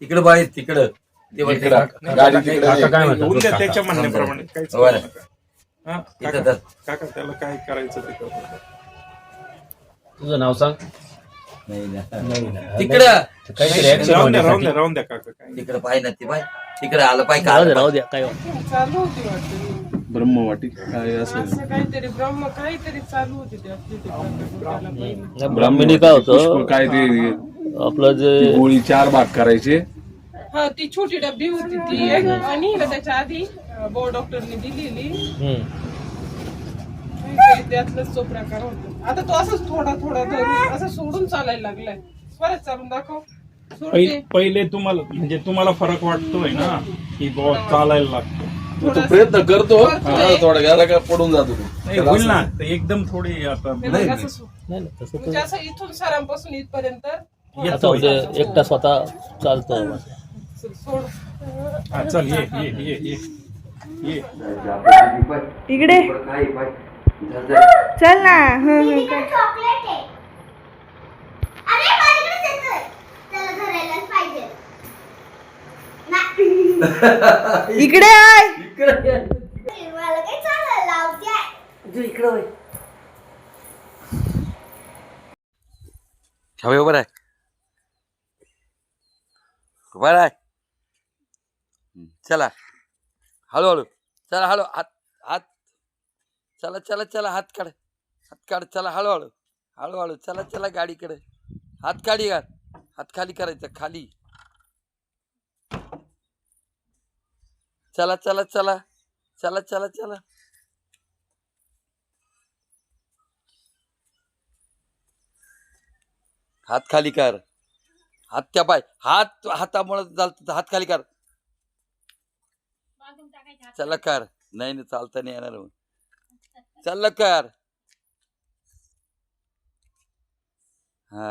तिकडं बाहेर तिकडं ते म्हणते इकडं. काका- गाडी काका- तिकडं. काका काय होऊन म्हणतात द्या त्याच्या म्हणण्याप्रमाणे काहीच करू बरं. नका. हा, इथं काका तर काका, त्याला काय करायचं ते करू. तुझं नाव सांग. नाही ना. नाही तिकडं काहीतरी राहून ऍक्शन द्या होण्यासाठी. राहून द्या काका काय तिकडं पाय ना ती बाय तिकडं आलं पाय का राहू द्या आलं राहू पाय. द्या काय चालू होती वाटतं ब्रह्मवाटी काय असेल असं काहीतरी ब्रह्म काहीतरी चालू होती ते आपली ते प्रकल्पाला पहिले. ब्राह्मणी काय पुष्प होतं काय ते आपलं जे गोळी 4 भाग करायचे. हा ती छोटी डब्बी होती ती एक आणि ना त्याच्या आधी बोर्ड डॉक्टरने दिलेली काहीतरी त्यातलाच तो प्रकार होतो. आता तो असंच थोडा थोडा धरून असं सोडून चालायला लागलाय. परत चालून दाखव. सोडते पहिले तुम्हाला फरक वाटतोय ना की चालायला लागतो. तो प्रयत्न करतो थोडा गेला का पडून जातो तो. नाही होईल ना ते एकदम थोडी आता हे बघ, असं सोड. नाही ना, तसं म्हणजे असं इथून सरांपासून इथपर्यंत आता म्हणजे एकटा स्वतः चालतो सोड. हा, चल ये इकडे काय पाय चल ना. चॉकलेट आहे. अरे माझ्याकडेच येतोय. त्याला धरायलाच पाहिजे. इकडे आहे. मला काय चालायला लावते. तू इकडं होय. हवे उभं आहे उभं आहे. चला हळूहळू चला हळू हात हात चला चला चला हात काढ चला हळूहळू हळूहळू चला चला गाडीकडे हात काढी हात खाली करायचं खाली. चला चला चला चला चला चला हात खाली कर. हात त्या पाय हातामुळे चालत हात खाली कर. चला कर. नाही ना चालता नाही येणार. चल कर. हा